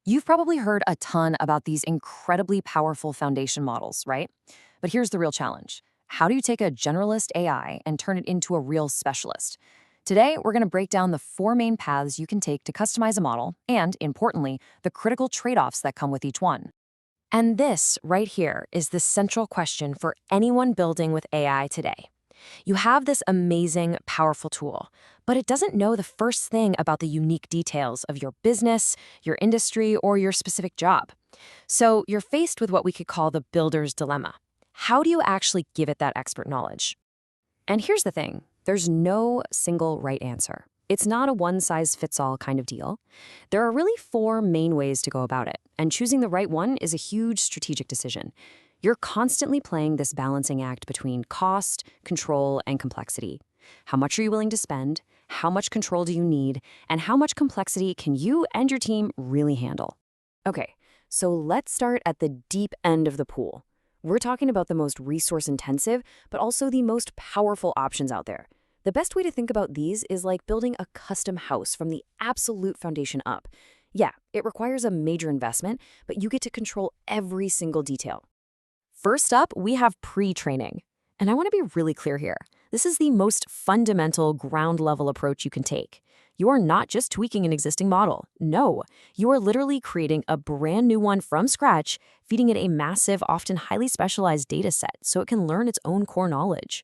You've probably heard a ton about these incredibly powerful foundation models, right? But here's the real challenge. How do you take a generalist AI and turn it into a real specialist? Today, we're going to break down the four main paths you can take to customize a model and, importantly, the critical trade-offs that come with each one. And this, right here, is the central question for anyone building with AI today. You have this amazing, powerful tool, but it doesn't know the first thing about the unique details of your business, your industry, or your specific job. So you're faced with what we could call the builder's dilemma. How do you actually give it that expert knowledge? And here's the thing, there's no single right answer. It's not a one-size-fits-all kind of deal. There are really four main ways to go about it, and choosing the right one is a huge strategic decision. You're constantly playing this balancing act between cost, control, and complexity. How much are you willing to spend? How much control do you need? And how much complexity can you and your team really handle? Okay, so let's start at the deep end of the pool. We're talking about the most resource-intensive, but also the most powerful options out there. The best way to think about these is like building a custom house from the absolute foundation up. Yeah, it requires a major investment, but you get to control every single detail. First up, we have pre-training. And I want to be really clear here. This is the most fundamental ground-level approach you can take. You are not just tweaking an existing model. No, you are literally creating a brand new one from scratch, feeding it a massive, often highly specialized data set so it can learn its own core knowledge.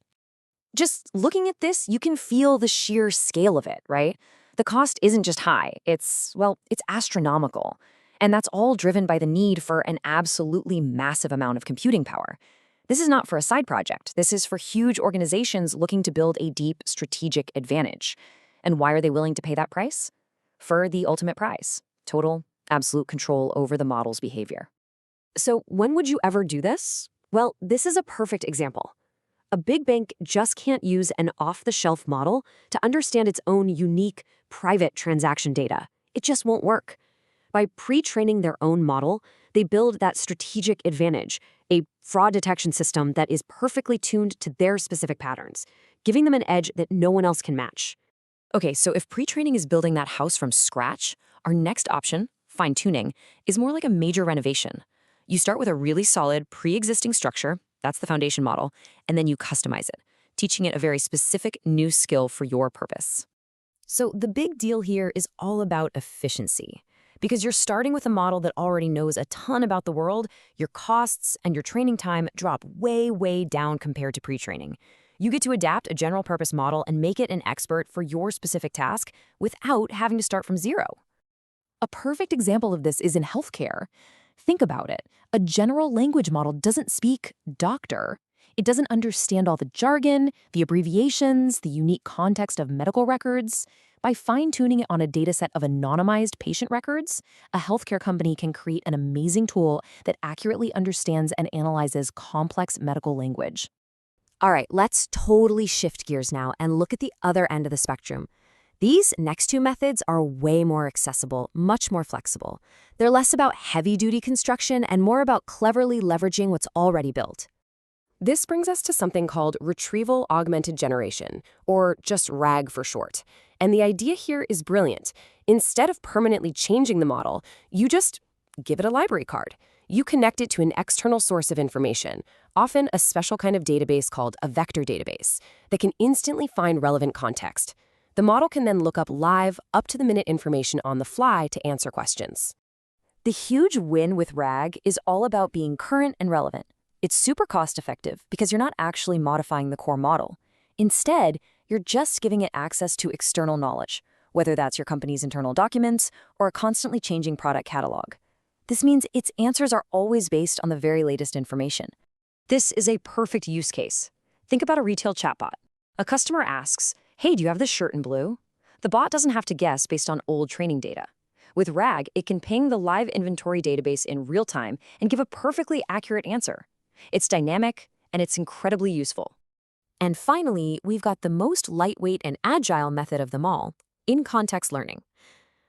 Just looking at this, you can feel the sheer scale of it, right? The cost isn't just high, it's astronomical. And that's all driven by the need for an absolutely massive amount of computing power. This is not for a side project. This is for huge organizations looking to build a deep strategic advantage. And why are they willing to pay that price? For the ultimate prize, total, absolute control over the model's behavior. So when would you ever do this? Well, this is a perfect example. A big bank just can't use an off-the-shelf model to understand its own unique, private transaction data. It just won't work. By pre-training their own model, they build that strategic advantage, a fraud detection system that is perfectly tuned to their specific patterns, giving them an edge that no one else can match. Okay, so if pre-training is building that house from scratch, our next option, fine-tuning, is more like a major renovation. You start with a really solid pre-existing structure, that's the foundation model, and then you customize it, teaching it a very specific new skill for your purpose. So the big deal here is all about efficiency. Because you're starting with a model that already knows a ton about the world, your costs and your training time drop way, way down compared to pre-training. You get to adapt a general-purpose model and make it an expert for your specific task without having to start from zero. A perfect example of this is in healthcare. Think about it. A general language model doesn't speak doctor. It doesn't understand all the jargon, the abbreviations, the unique context of medical records. By fine-tuning it on a dataset of anonymized patient records, a healthcare company can create an amazing tool that accurately understands and analyzes complex medical language. All right, let's totally shift gears now and look at the other end of the spectrum. These next two methods are way more accessible, much more flexible. They're less about heavy-duty construction and more about cleverly leveraging what's already built. This brings us to something called Retrieval-Augmented Generation, or just RAG for short. And the idea here is brilliant. Instead of permanently changing the model, you just give it a library card. You connect it to an external source of information, often a special kind of database called a vector database, that can instantly find relevant context. The model can then look up live, up-to-the-minute information on the fly to answer questions. The huge win with RAG is all about being current and relevant. It's super cost-effective because you're not actually modifying the core model. Instead, you're just giving it access to external knowledge, whether that's your company's internal documents or a constantly changing product catalog. This means its answers are always based on the very latest information. This is a perfect use case. Think about a retail chatbot. A customer asks, "Hey, do you have this shirt in blue?" The bot doesn't have to guess based on old training data. With RAG, it can ping the live inventory database in real time and give a perfectly accurate answer. It's dynamic, and it's incredibly useful. And finally, we've got the most lightweight and agile method of them all, in-context learning.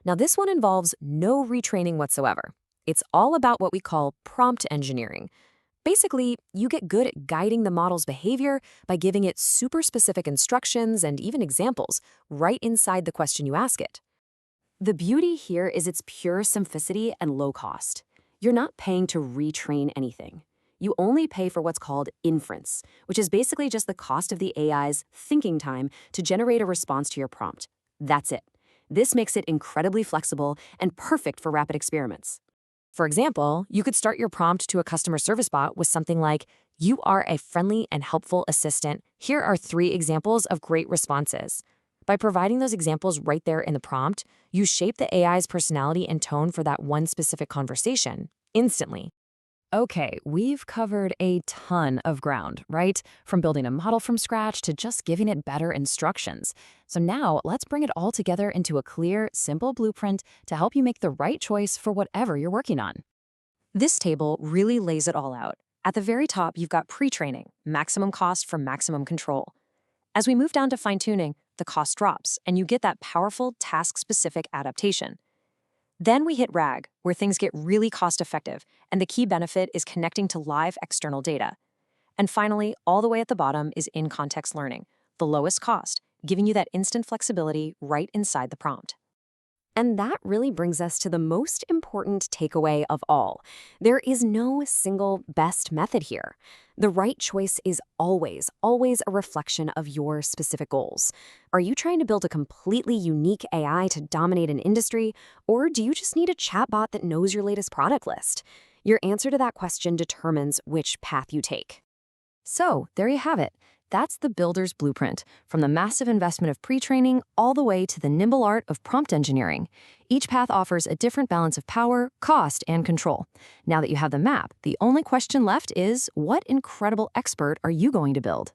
Now, this one involves no retraining whatsoever. It's all about what we call prompt engineering. Basically, you get good at guiding the model's behavior by giving it super specific instructions and even examples right inside the question you ask it. The beauty here is its pure simplicity and low cost. You're not paying to retrain anything. You only pay for what's called inference, which is basically just the cost of the AI's thinking time to generate a response to your prompt. That's it. This makes it incredibly flexible and perfect for rapid experiments. For example, you could start your prompt to a customer service bot with something like, "You are a friendly and helpful assistant. Here are 3 examples of great responses." By providing those examples right there in the prompt, you shape the AI's personality and tone for that one specific conversation instantly. Okay, we've covered a ton of ground, right? From building a model from scratch to just giving it better instructions. So now let's bring it all together into a clear, simple blueprint to help you make the right choice for whatever you're working on. This table really lays it all out. At the very top, you've got pre-training, maximum cost for maximum control. As we move down to fine-tuning, the cost drops, and you get that powerful task-specific adaptation. Then we hit RAG, where things get really cost-effective, and the key benefit is connecting to live external data. And finally, all the way at the bottom is in-context learning, the lowest cost, giving you that instant flexibility right inside the prompt. And that really brings us to the most important takeaway of all. There is no single best method here. The right choice is always, always a reflection of your specific goals. Are you trying to build a completely unique AI to dominate an industry, or do you just need a chatbot that knows your latest product list? Your answer to that question determines which path you take. So, there you have it. That's the builder's blueprint, from the massive investment of pre-training all the way to the nimble art of prompt engineering. Each path offers a different balance of power, cost, and control. Now that you have the map, the only question left is, what incredible expert are you going to build?